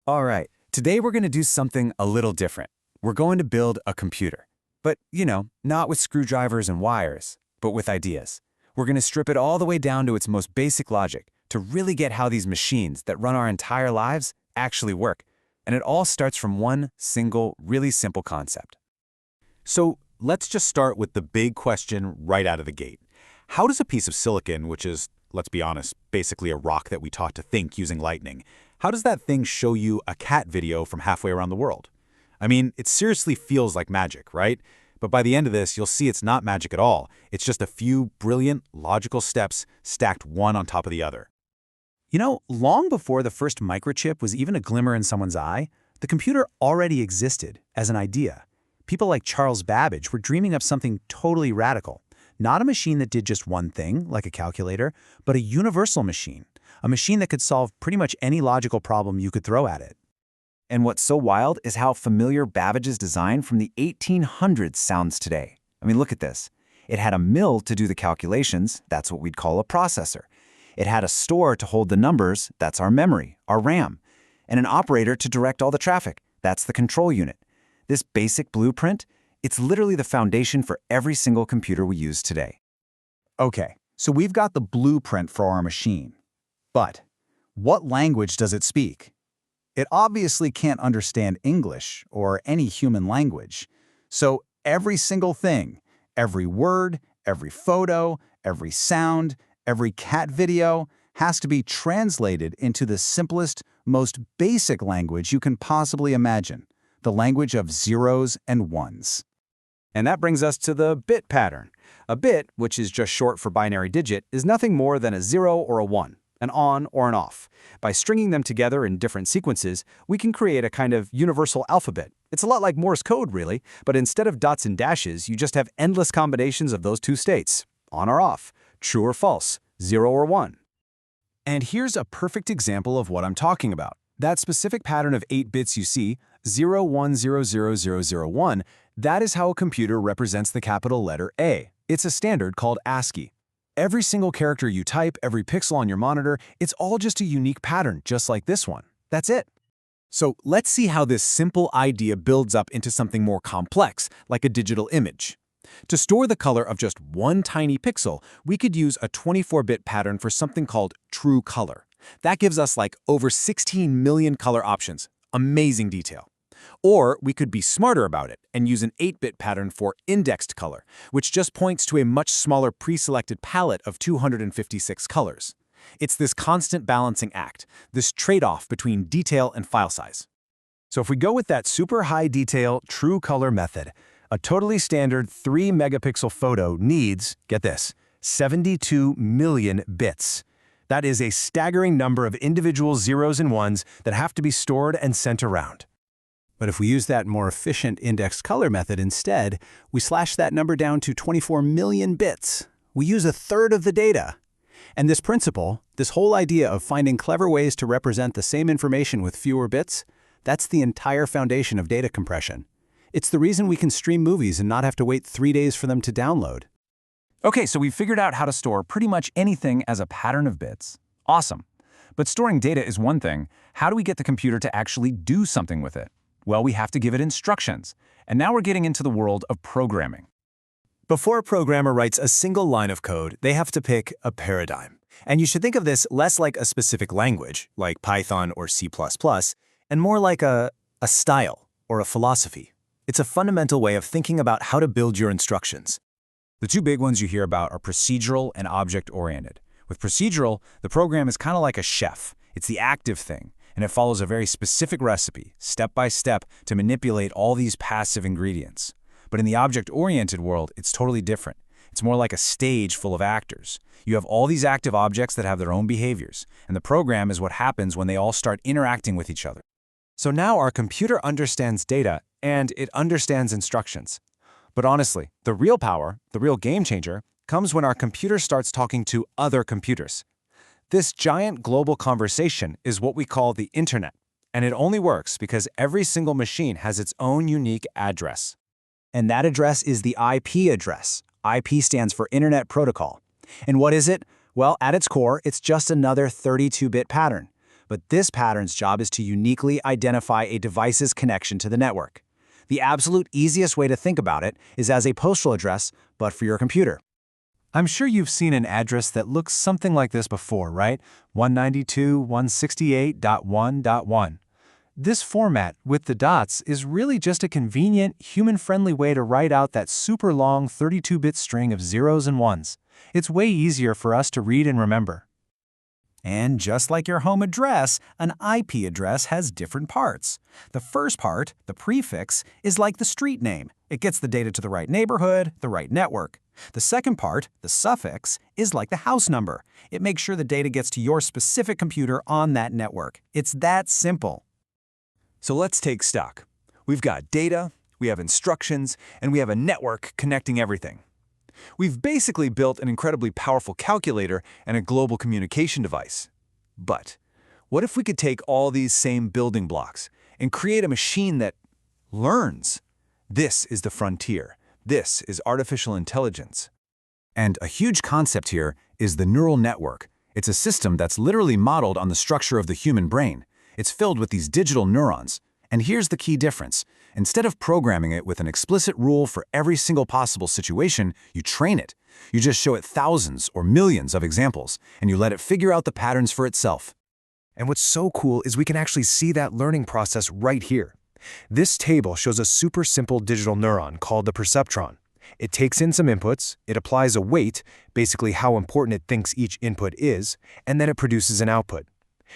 All right, today we're going to do something a little different. We're going to build a computer. But, not with screwdrivers and wires, but with ideas. We're going to strip it all the way down to its most basic logic to really get how these machines that run our entire lives actually work. And it all starts from one single, really simple concept. So let's just start with the big question right out of the gate. How does a piece of silicon, which is, let's be honest, basically a rock that we taught to think using lightning, how does that thing show you a cat video from halfway around the world? I mean, it seriously feels like magic, right? But by the end of this, you'll see it's not magic at all. It's just a few brilliant, logical steps stacked one on top of the other. Long before the first microchip was even a glimmer in someone's eye, the computer already existed as an idea. People like Charles Babbage were dreaming up something totally radical. Not a machine that did just one thing, like a calculator, but a universal machine. A machine that could solve pretty much any logical problem you could throw at it. And what's so wild is how familiar Babbage's design from the 1800s sounds today. I mean, look at this. It had a mill to do the calculations, that's what we'd call a processor. It had a store to hold the numbers, that's our memory, our RAM. And an operator to direct all the traffic, that's the control unit. This basic blueprint, it's literally the foundation for every single computer we use today. Okay, so we've got the blueprint for our machine. But what language does it speak? It obviously can't understand English or any human language. So every single thing, every word, every photo, every sound, every cat video has to be translated into the simplest, most basic language you can possibly imagine, the language of zeros and ones. And that brings us to the bit pattern. A bit, which is just short for binary digit, is nothing more than a 0 or a 1, an on or an off. By stringing them together in different sequences, we can create a kind of universal alphabet. It's a lot like Morse code, really, but instead of dots and dashes, you just have endless combinations of those two states, on or off, true or false, 0 or 1. And here's a perfect example of what I'm talking about. That specific pattern of 8 bits you see, 01000001, that is how a computer represents the capital letter A. It's a standard called ASCII. Every single character you type, every pixel on your monitor, it's all just a unique pattern, just like this one. That's it. So let's see how this simple idea builds up into something more complex, like a digital image. To store the color of just one tiny pixel, we could use a 24-bit pattern for something called true color. That gives us like over 16 million color options. Amazing detail. Or we could be smarter about it and use an 8-bit pattern for indexed color, which just points to a much smaller pre-selected palette of 256 colors. It's this constant balancing act, this trade-off between detail and file size. So if we go with that super high detail true color method, a totally standard 3-megapixel photo needs, get this, 72 million bits. That is a staggering number of individual zeros and ones that have to be stored and sent around. But if we use that more efficient indexed color method instead, we slash that number down to 24 million bits. We use a third of the data. And this principle, this whole idea of finding clever ways to represent the same information with fewer bits, that's the entire foundation of data compression. It's the reason we can stream movies and not have to wait 3 days for them to download. Okay, so we've figured out how to store pretty much anything as a pattern of bits. Awesome. But storing data is one thing. How do we get the computer to actually do something with it? Well, we have to give it instructions. And now we're getting into the world of programming. Before a programmer writes a single line of code, they have to pick a paradigm. And you should think of this less like a specific language, like Python or C++, and more like a style or a philosophy. It's a fundamental way of thinking about how to build your instructions. The two big ones you hear about are procedural and object-oriented. With procedural, the program is kind of like a chef. It's the active thing, and it follows a very specific recipe, step by step, to manipulate all these passive ingredients. But in the object-oriented world, it's totally different. It's more like a stage full of actors. You have all these active objects that have their own behaviors, and the program is what happens when they all start interacting with each other. So now our computer understands data, and it understands instructions. But honestly, the real power, the real game changer, comes when our computer starts talking to other computers. This giant global conversation is what we call the internet, and it only works because every single machine has its own unique address. And that address is the IP address. IP stands for Internet Protocol. And what is it? Well, at its core, it's just another 32-bit pattern. But this pattern's job is to uniquely identify a device's connection to the network. The absolute easiest way to think about it is as a postal address, but for your computer. I'm sure you've seen an address that looks something like this before, right? 192.168.1.1. This format, with the dots, is really just a convenient, human-friendly way to write out that super long 32-bit string of zeros and ones. It's way easier for us to read and remember. And just like your home address, an IP address has different parts. The first part, the prefix, is like the street name. It gets the data to the right neighborhood, the right network. The second part, the suffix, is like the house number. It makes sure the data gets to your specific computer on that network. It's that simple. So let's take stock. We've got data, we have instructions, and we have a network connecting everything. We've basically built an incredibly powerful calculator and a global communication device. But what if we could take all these same building blocks and create a machine that learns? This is the frontier. This is artificial intelligence. And a huge concept here is the neural network. It's a system that's literally modeled on the structure of the human brain. It's filled with these digital neurons. And here's the key difference. Instead of programming it with an explicit rule for every single possible situation, you train it. You just show it thousands or millions of examples, and you let it figure out the patterns for itself. And what's so cool is we can actually see that learning process right here. This table shows a super simple digital neuron called the perceptron. It takes in some inputs, it applies a weight, basically how important it thinks each input is, and then it produces an output.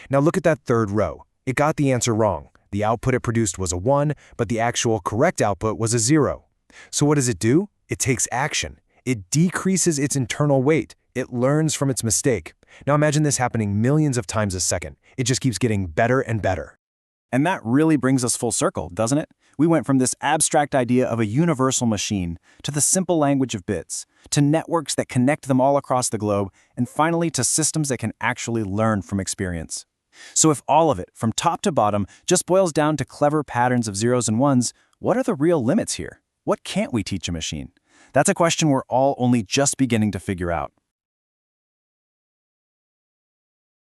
Now look at that third row. It got the answer wrong. The output it produced was a 1, but the actual correct output was a 0. So what does it do? It takes action. It decreases its internal weight. It learns from its mistake. Now imagine this happening millions of times a second. It just keeps getting better and better. And that really brings us full circle, doesn't it? We went from this abstract idea of a universal machine to the simple language of bits, to networks that connect them all across the globe, and finally to systems that can actually learn from experience. So if all of it, from top to bottom, just boils down to clever patterns of zeros and ones, what are the real limits here? What can't we teach a machine? That's a question we're all only just beginning to figure out.